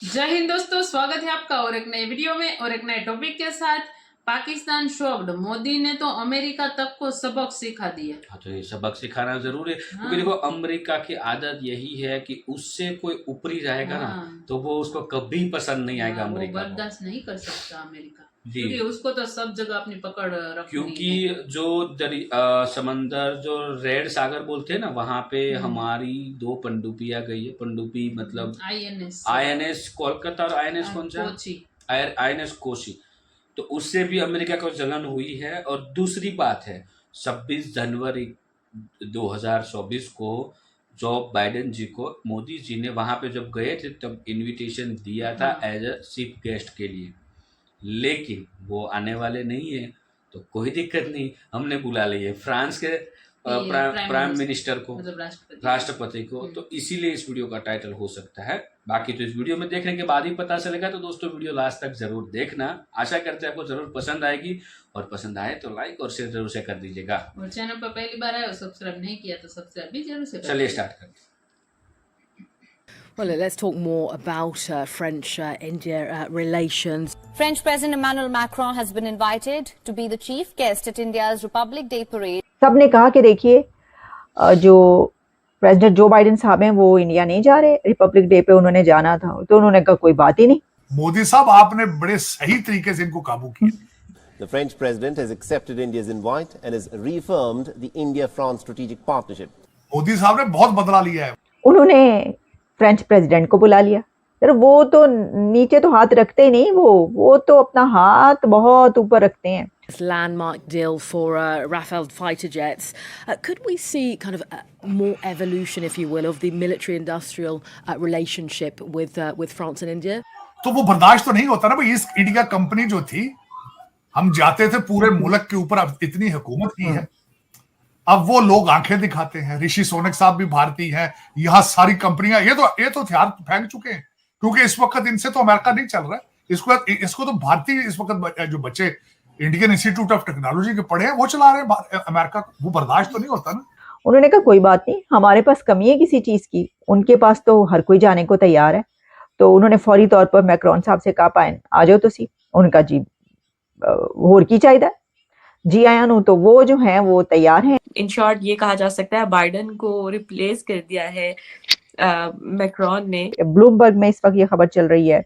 जय हिंद दोस्तों, स्वागत है आपका और एक नए वीडियो में और एक नए टॉपिक के साथ। पाकिस्तान शॉक्ड, मोदी ने तो अमेरिका तक को सबक सिखा दिया। हाँ, तो ये सबक सिखाना जरूरी है क्योंकि देखो अमेरिका की आदत यही है कि उससे कोई ऊपरी रहेगा ना तो वो उसको कभी पसंद नहीं आएगा। वो अमेरिका को बर्दाश्त नहीं कर सकता अमेरिका जी, क्योंकि उसको तो सब जगह अपनी पकड़ रखनी क्योंकि है। जो समंदर जो रेड सागर बोलते हैं ना वहां पे हमारी 2 पनडुब्बियां गई है। पनडुब्बी मतलब आईएनएस कोलकाता और आईएनएस कौन सा, आईएनएस कोची। तो उससे भी अमेरिका को जलन हुई है। और दूसरी बात है 26 जनवरी 2024 को जो बाइडेन जी को मोदी जी ने वहां पे जब गए थे तब इनविटेशन दिया था एज अ चीफ गेस्ट के लिए, लेकिन वो आने वाले नहीं है। तो कोई दिक्कत नहीं, हमने बुला लिए फ्रांस के प्राइम मिनिस्टर को, मतलब राष्ट्रपति को। तो इसीलिए इस वीडियो का टाइटल हो सकता है। बाकी तो इस वीडियो में देखने के बाद ही पता चलेगा। तो दोस्तों वीडियो लास्ट तक जरूर देखना, आशा करते हैं आपको जरूर पसंद आएगी। और पसंद आए तो लाइक और शेयर जरूर से कर दीजिएगा। और चैनल पर पहली बार आए और सब्सक्राइब नहीं किया तो सब्सक्राइब भी जरूर से कर। चलिए स्टार्ट करते हैं। Well, let's talk more about French-India relations. French President Emmanuel Macron has been invited to be the chief guest at India's Republic Day parade. सबने कहा कि देखिए जो प्रेसिडेंट जो बाइडेन साहब हैं वो इंडिया नहीं जा रहे, रिपब्लिक डे पे उन्होंने जाना था। तो उन्होंने कहा कोई बात ही नहीं। मोदी साहब आपने बड़े सही तरीके से इनको काबू किया। The French president has accepted India's invite and has reaffirmed the India-France strategic partnership. Modi साहब ने बहुत बदला लिया है। उन्होंने फ्रेंच प्रेसिडेंट को बुला लिया। यार वो तो नीचे तो हाथ रखते ही नहीं, वो तो अपना हाथ बहुत ऊपर रखते हैं। Landmark deal for Rafale fighter jets. Could we see kind of more evolution, if you will, of the military-industrial relationship with France and India? तो वो बर्दाश्त तो नहीं होता ना भाई। ईस्ट इंडिया कंपनी जो थी, हम जाते थे पूरे मुल्क के ऊपर, अब इतनी हुकूमत की है, अब वो लोग आंखें दिखाते हैं। ऋषि सोनक साहब भी भारतीय हैं, यहाँ सारी कंपनियां ये तो हथियार फेंक चुके हैं क्योंकि इस वक्त इनसे तो अमेरिका नहीं चल रहा है। इसको तो भारतीय इस वक्त जो बच्चे इंडियन इंस्टीट्यूट ऑफ टेक्नोलॉजी के पढ़े हैं वो चला रहे हैं अमेरिका को। वो बर्दाश्त तो नहीं होता ना। उन्होंने कहा कोई बात नहीं, हमारे पास कमी है किसी चीज की, उनके पास तो हर कोई जाने को तैयार है। तो उन्होंने फौरी तौर पर मैक्रोन साहब से कहा पाए आ जाओ तुसी। उनका जी होर की चाहिए जी आया नु, तो वो जो है वो तैयार हैं। इन शॉर्ट ये कहा जा सकता है बाइडेन को रिप्लेस कर दिया है मैक्रोन ने। ब्लूमबर्ग में इस वक्त ये खबर चल रही है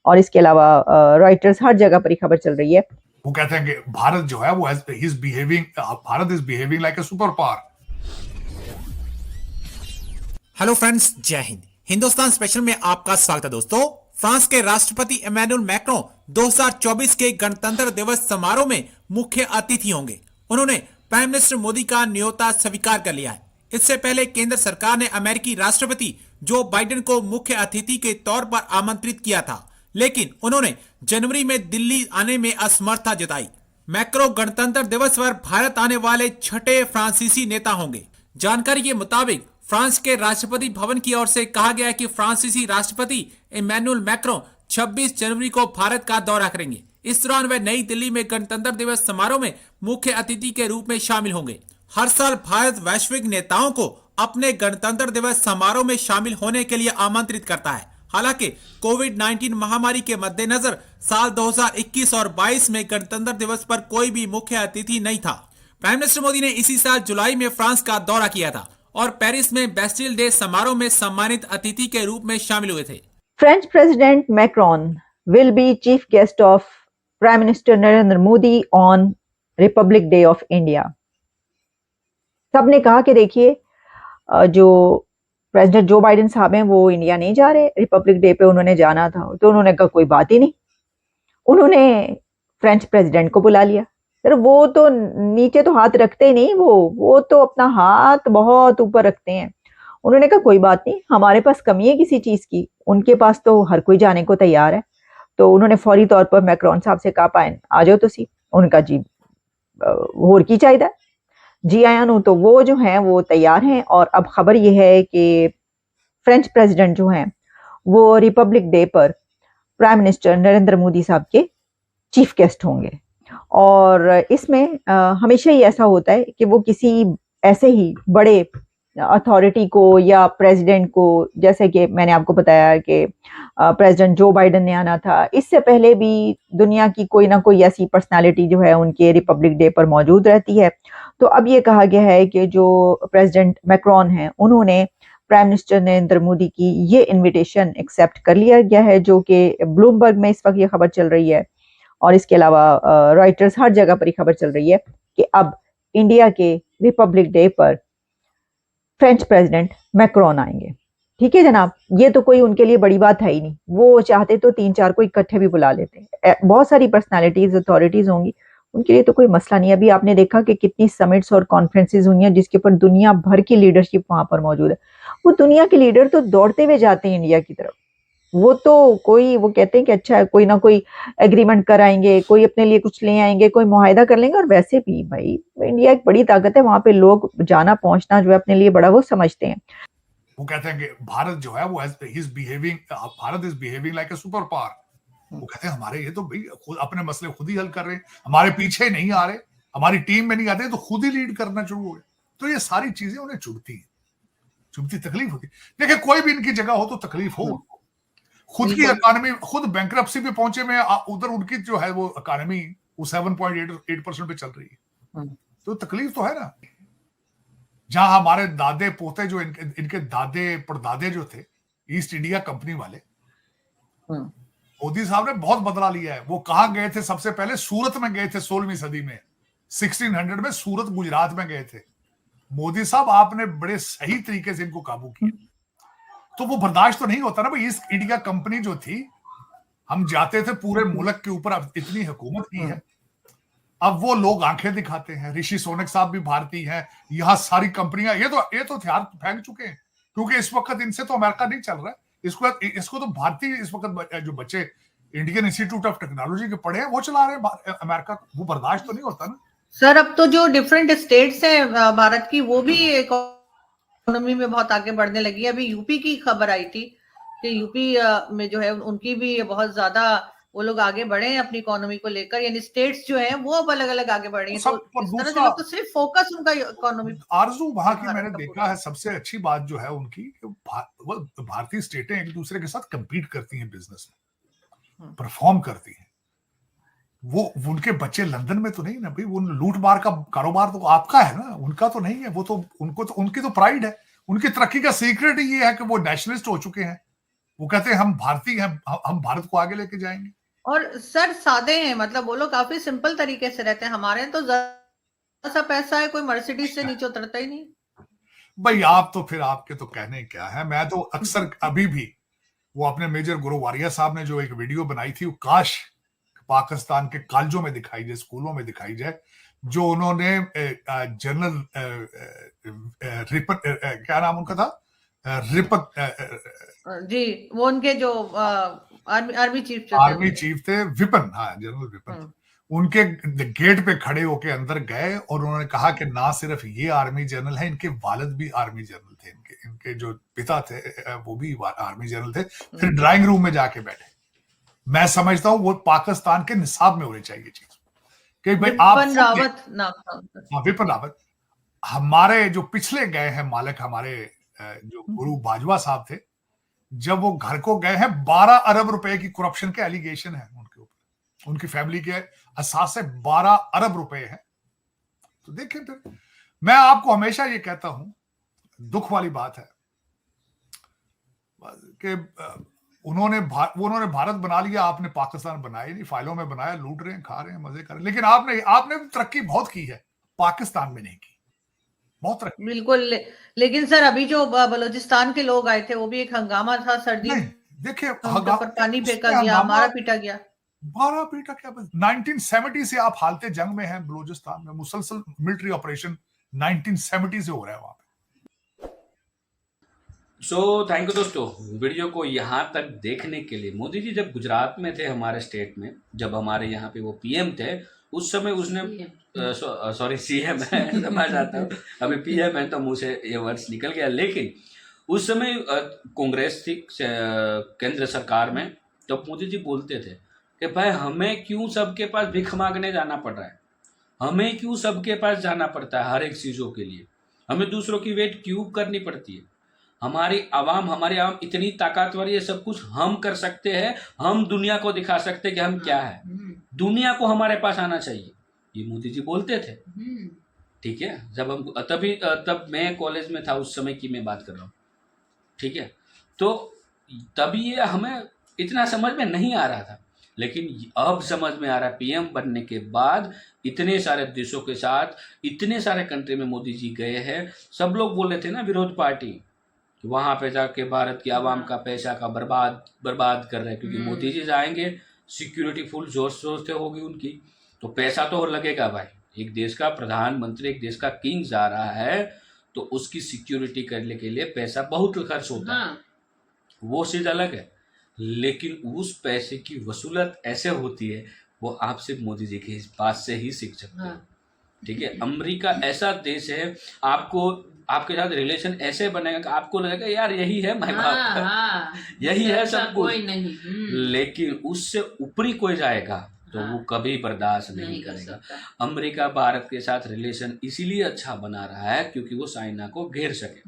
और इसके अलावा रॉयटर्स, हर जगह पर ये खबर चल रही है। वो कहते हैं कि भारत जो है वो Bharat is behaving like a super power. Hello friends, जय हिंद। हिंदुस्तान स्पेशल में आपका स्वागत है दोस्तों। फ्रांस के राष्ट्रपति इमैनुअल मैक्रों 2024 के गणतंत्र दिवस समारोह में मुख्य अतिथि होंगे। उन्होंने प्राइम मिनिस्टर मोदी का न्योता स्वीकार कर लिया है। इससे पहले केंद्र सरकार ने अमेरिकी राष्ट्रपति जो बाइडेन को मुख्य अतिथि के तौर पर आमंत्रित किया था, लेकिन उन्होंने जनवरी में दिल्ली आने में असमर्थता जताई। मैक्रों गणतंत्र दिवस पर भारत आने वाले छठे फ्रांसीसी नेता होंगे। जानकारी के मुताबिक फ्रांस के राष्ट्रपति भवन की ओर से कहा गया है कि फ्रांसीसी राष्ट्रपति इमैनुअल मैक्रों 26 जनवरी को भारत का दौरा करेंगे। इस दौरान वे नई दिल्ली में गणतंत्र दिवस समारोह में मुख्य अतिथि के रूप में शामिल होंगे। हर साल भारत वैश्विक नेताओं को अपने गणतंत्र दिवस समारोह में शामिल होने के लिए आमंत्रित करता है। हालांकि कोविड-19 महामारी के मद्देनजर साल 2021 और 22 में गणतंत्र दिवस पर कोई भी मुख्य अतिथि नहीं था। प्राइम मिनिस्टर मोदी ने इसी साल जुलाई में फ्रांस का दौरा किया था और पेरिस में बेस्टिल डे समारोह में सम्मानित अतिथि के रूप में शामिल हुए थे। French president Macron will be chief guest of prime minister Narendra Modi on Republic day of India. सबने कहा कि देखिए जो प्रेसिडेंट जो बाइडेन साहब हैं वो इंडिया नहीं जा रहे, रिपब्लिक डे पे उन्होंने जाना था। तो उन्होंने कहा कोई बात ही नहीं। उन्होंने फ्रेंच प्रेसिडेंट को बुला लिया। यार वो तो नीचे तो हाथ रखते ही नहीं, वो तो अपना हाथ बहुत ऊपर रखते हैं। उन्होंने कहा कोई बात नहीं, हमारे पास कमी है किसी चीज की, उनके पास तो हर कोई जाने को तैयार है। तो उन्होंने फौरी तौर पर मैक्रोन साहब से कहा पाए आ जाओ तुसी। उनका जी होर की चाहिए जी आया नु, तो वो जो है वो तैयार हैं। और अब खबर ये है कि फ्रेंच प्रेसिडेंट जो हैं वो रिपब्लिक डे पर प्राइम मिनिस्टर नरेंद्र मोदी साहब के चीफ गेस्ट होंगे। और इसमें हमेशा ही ऐसा होता है कि वो किसी ऐसे ही बड़े अथॉरिटी को या प्रेसिडेंट को, जैसे कि मैंने आपको बताया कि प्रेसिडेंट जो बाइडेन ने आना था, इससे पहले भी दुनिया की कोई ना कोई ऐसी पर्सनालिटी जो है उनके रिपब्लिक डे पर मौजूद रहती है। तो अब ये कहा गया है कि जो प्रेसिडेंट मैक्रोन हैं उन्होंने प्राइम मिनिस्टर नरेंद्र मोदी की ये इनविटेशन एक्सेप्ट कर लिया गया है, जो कि ब्लूमबर्ग में इस वक्त ये खबर चल रही है और इसके अलावा रॉयटर्स, हर जगह पर ये खबर चल रही है कि अब इंडिया के रिपब्लिक डे पर फ्रेंच प्रेसिडेंट मैक्रोन आएंगे। ठीक है जनाब, ये तो कोई उनके लिए बड़ी बात है ही नहीं, वो चाहते तो 3-4 को इकट्ठे भी बुला लेते। बहुत सारी पर्सनालिटीज, अथॉरिटीज होंगी, उनके लिए तो कोई मसला नहीं। अभी आपने देखा कि कितनी समिट्स और कॉन्फ्रेंसेज हुई हैं जिसके ऊपर दुनिया भर की लीडरशिप वहां पर मौजूद है। वो दुनिया के लीडर तो दौड़ते हुए जाते हैं इंडिया की तरफ। वो तो वो कहते हैं कि अच्छा है, कोई ना कोई एग्रीमेंट कराएंगे, कोई अपने लिए कुछ ले आएंगे, कोई मुआहिदा कर लेंगे। और वैसे भी भाई इंडिया एक बड़ी ताकत है, वहां पे लोग जाना पहुंचना जो है अपने लिए बड़ा वो समझते हैं। वो कहते हैं कि भारत जो है वो Bharat is behaving like a super power. वो कहते हैं हमारे ये तो भाई खुद अपने मसले खुद ही हल कर रहे हैं, हमारे पीछे नहीं आ रहे, हमारी टीम में नहीं आते, तो खुद ही लीड करना शुरू हो गए। तो ये सारी चीजें उन्हें चुभती, तकलीफ होती। देखिए कोई भी इनकी जगह हो तो तकलीफ हो। खुद की इकोनॉमी, खुद बैंकरप्सी पे पहुंचे में, उधर उनकी जो है वो इकोनॉमी वो 7.8% पे चल रही है, तो तकलीफ तो है ना। जहां हमारे दादे पोते जो इनके दादे परदादे जो थे ईस्ट इंडिया कंपनी वाले, मोदी साहब ने बहुत बदला लिया है। वो कहां गए थे सबसे पहले? सूरत में गए थे 16वीं सदी में, 1600 में सूरत गुजरात में गए थे। मोदी साहब आपने बड़े सही तरीके से इनको काबू किया। तो वो बर्दाश्त तो नहीं होता ना भाई। ईस्ट इंडिया कंपनी जो थी, हम जाते थे पूरे मुल्क के ऊपर, अब इतनी हुकूमत की है, अब वो लोग आंखें दिखाते हैं। ऋषि सोनक साहब भी भारतीय हैं, यहाँ सारी कंपनियां ये तो हथियार फेंक चुके हैं, क्योंकि इस वक्त इनसे तो अमेरिका नहीं चल रहा है। इसको तो भारतीय इस वक्त जो बच्चे इंडियन इंस्टीट्यूट ऑफ टेक्नोलॉजी के पढ़े हैं वो चला रहे हैं अमेरिका को। वो बर्दाश्त तो नहीं होता ना सर। अब तो जो डिफरेंट स्टेट्स हैं भारत की, वो भी इकोनॉमी में बहुत आगे बढ़ने लगी है। अभी यूपी की खबर आई थी कि यूपी में जो है उनकी भी बहुत ज्यादा वो लोग आगे बढ़े हैं अपनी इकोनॉमी को लेकर, यानी स्टेट्स जो हैं वो अब अलग अलग आगे बढ़ रही हैं। तो इस तरह से तो सिर्फ फोकस उनका इकोनॉमी। आरजू वहां की मैंने देखा है, सबसे अच्छी बात जो है उनकी, भारतीय स्टेटें एक दूसरे के साथ कंपीट करती हैं, बिजनेस में परफॉर्म करती हैं। वो उनके बच्चे लंदन में तो नहीं ना भाई, वो लूट मार का कारोबार तो आपका है ना, उनका तो नहीं है। वो तो उनकी तो प्राइड है। उनकी तरक्की का सीक्रेट ही ये है कि वो नेशनलिस्ट हो चुके हैं। वो कहते हैं हम भारतीय हैं, हम भारत को आगे लेके जाएंगे। और सर सादे हैं, मतलब वो लोग काफी सिंपल तरीके से रहते हैं। हमारे तो जरा सा पैसा है, कोई मर्सिडीज से नीचे उतरता ही नहीं। भाई आप तो फिर आपके तो कहने क्या है। मैं तो अक्सर अभी भी वो अपने मेजर गुरु वारिया साहब ने जो एक वीडियो बनाई थी, वो काश पाकिस्तान के कॉलेजों में दिखाई जाए, स्कूलों में दिखाई जाए, जो उन्होंने जनरल रिपन, क्या नाम उनका था, रिपन जी, वो उनके जो आर्मी चीफ थे, विपिन, हाँ जनरल विपिन, उनके गेट पे खड़े होके अंदर गए और उन्होंने कहा कि ना सिर्फ ये आर्मी जनरल है, इनके वालिद भी आर्मी जनरल थे, इनके जो पिता थे वो भी आर्मी जनरल थे। फिर ड्राइंग रूम में जाके बैठे। मैं समझता हूँ वो पाकिस्तान के निसाब में होनी चाहिए चीज कि भाई आप विपिन रावत, हमारे जो पिछले गए हैं मालिक, हमारे जो गुरु बाजवा साहब थे, जब वो घर को गए हैं 12 अरब रुपए की करप्शन के एलिगेशन है उनके ऊपर, उनकी फैमिली के असास से 12 अरब रुपए हैं। तो देखिए, फिर मैं आपको हमेशा ये कहता हूं, दुख वाली बात है कि उन्होंने भारत बना लिया, आपने पाकिस्तान बनाया नहीं, फाइलों में बनाया, लूट रहे हैं, खा रहे हैं, मजे कर रहे हैं। लेकिन आपने तरक्की बहुत की है, पाकिस्तान में नहीं की, बहुत तरक्की। बिल्कुल। लेकिन सर अभी जो बलूचिस्तान के लोग आए थे, वो भी एक हंगामा था। सर्दी देखिए, पानी फेंका गया, हमारा पीटा गया। 12 पीटा क्या, 1970 से आप हालते जंग में हैं बलूचिस्तान में, मुसलसल मिलिट्री ऑपरेशन 1970 से हो रहा है वहां पे। सो थैंक यू दोस्तों, वीडियो को यहाँ तक देखने के लिए। मोदी जी जब गुजरात में थे हमारे स्टेट में, जब हमारे यहाँ पे वो पीएम थे, उस समय उसने सॉरी सीएम है, मैं चाहता हूँ, अभी पीएम है तो मुंह से ये वर्ड्स निकल गया। लेकिन उस समय कांग्रेस थी केंद्र सरकार में, तो मोदी जी बोलते थे कि भाई हमें क्यों सबके पास भीख मांगने जाना पड़ रहा है, हमें क्यों सबके पास जाना पड़ता है हर एक चीज़ों के लिए। हमें दूसरों की वेट क्यों करनी पड़ती है? हमारी आवाम इतनी ताकतवर है, सब कुछ हम कर सकते हैं, हम दुनिया को दिखा सकते हैं कि हम क्या है। दुनिया को हमारे पास आना चाहिए, ये मोदी जी बोलते थे। ठीक है, जब हम तब मैं कॉलेज में था, उस समय की मैं बात कर रहा हूँ। ठीक है, तो तब ये हमें इतना समझ में नहीं आ रहा था, लेकिन अब समझ में आ रहा है। पीएम बनने के बाद इतने सारे देशों के साथ, इतने सारे कंट्री में मोदी जी गए हैं। सब लोग बोल रहे थे ना, विरोध पार्टी, वहां पे जाके भारत की आवाम का पैसा का बर्बाद कर रहे हैं, क्योंकि मोदी जी जाएंगे, सिक्योरिटी फुल जोर शोर से होगी उनकी, तो पैसा तो लगेगा भाई। एक देश का प्रधानमंत्री, एक देश का किंग जा रहा है, तो उसकी सिक्योरिटी करने के लिए पैसा बहुत खर्च होता है, वो चीज अलग है। लेकिन उस पैसे की वसूलत ऐसे होती है, वो आप सिर्फ मोदी जी के पास से ही सीख सकते हैं। ठीक है, अमेरिका ऐसा देश है, आपके साथ रिलेशन ऐसे बनेगा कि आपको लगेगा यार यही है माय बाप, यही है सब कुछ, लेकिन उससे ऊपरी कोई जाएगा तो वो कभी बर्दाश्त नहीं करेगा। अमेरिका भारत के साथ रिलेशन इसीलिए अच्छा बना रहा है क्योंकि वो चाइना को घेर सके,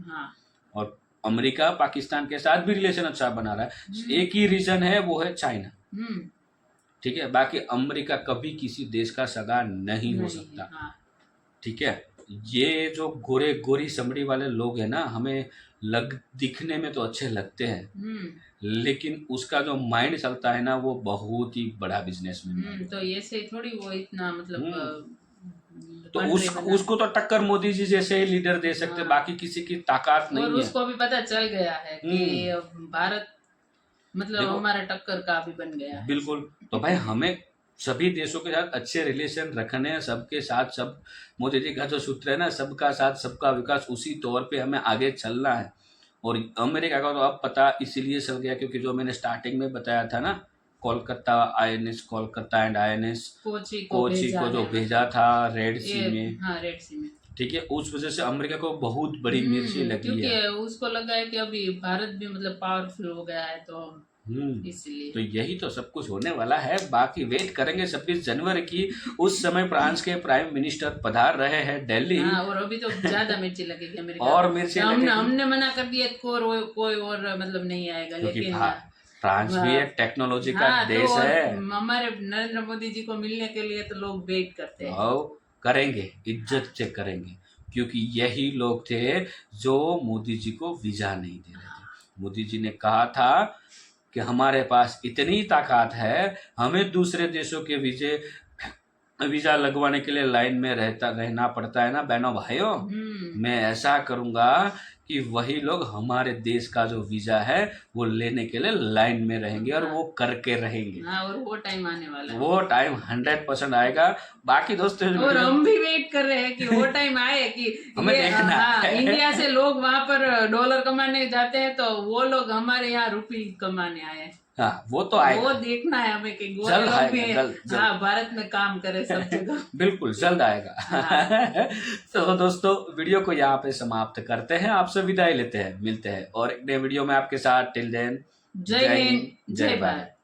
और अमेरिका पाकिस्तान के साथ भी रिलेशन अच्छा बना रहा है। एक ही रीजन है, वो है चाइना। ठीक है, बाकी अमेरिका कभी किसी देश का सगा नहीं हो सकता। ठीक है, ये जो गोरी चमड़ी वाले लोग हैं ना, हमें दिखने में तो अच्छे लगते हैं, लेकिन उसका जो माइंड चलता है ना, वो बहुत ही बड़ा बिजनेसमैन है। तो ये से थोड़ी वो इतना मतलब तो उसको तो टक्कर मोदी जी जैसे लीडर दे सकते, बाकी किसी की ताकत नहीं है। और उसको भी पता चल गया है कि भारत मतलब हमारा टक्कर का भी बन गया है। बिल्कुल, तो भाई हमें सभी देशों के साथ अच्छे रिलेशन रखने हैं, सबके साथ। सब मोदी जी का जो सूत्र है ना, सबका साथ सबका विकास, उसी तौर पे हमें आगे चलना है। और अमेरिका का तो अब पता इसीलिए चल गया क्योंकि जो मैंने स्टार्टिंग में बताया था ना, कोलकाता एंड INS कोची को जो भेजा था रेड सी में, रेड सी में। ठीक है, उस वजह से अमेरिका को बहुत बड़ी मिर्ची लगी है, क्योंकि उसको लगा है कि अभी भारत भी मतलब पावरफुल हो गया है, तो इसलिए तो यही तो सब कुछ होने वाला है। बाकी वेट करेंगे 26 जनवरी की। उस समय फ्रांस के प्राइम मिनिस्टर पधार रहे हैं दिल्ली, और अभी तो ज्यादा मिर्ची लगेगी अमेरिका और मिर्ची हमने मना कर दिया, कोई और मतलब नहीं आएगा। लेकिन फ्रांस भी एक टेक्नोलॉजी का देश तो है। हमारे नरेंद्र मोदी जी को मिलने के लिए तो लोग वेट करते हैं, और करेंगे, इज्जत से करेंगे, क्योंकि यही लोग थे जो मोदी जी को वीजा नहीं दे रहे थे। मोदी जी ने कहा था कि हमारे पास इतनी ताकत है, हमें दूसरे देशों के वीजा लगवाने के लिए लाइन में रहना पड़ता है ना बहनों भाइयों। मैं ऐसा करूंगा कि वही लोग हमारे देश का जो वीजा है वो लेने के लिए लाइन में रहेंगे, और वो करके रहेंगे। और वो टाइम आने वाला है, वो टाइम 100% आएगा। बाकी दोस्तों, और हम भी वेट कर रहे हैं कि वो टाइम आए कि हमें देखना है। इंडिया से लोग वहाँ पर डॉलर कमाने जाते हैं, तो वो लोग हमारे यहाँ रुपये कमाने आए। हाँ, वो तो आएगा, वो देखना है हमें कि जल्द लोग भी जल्द। भारत में काम करे सब जगह। बिल्कुल जल्द आएगा। तो दोस्तों, वीडियो को यहाँ पे समाप्त करते हैं, आपसे विदाई लेते हैं, मिलते हैं और एक नए वीडियो में आपके साथ। टिल देन, जय हिंद, जय भारत।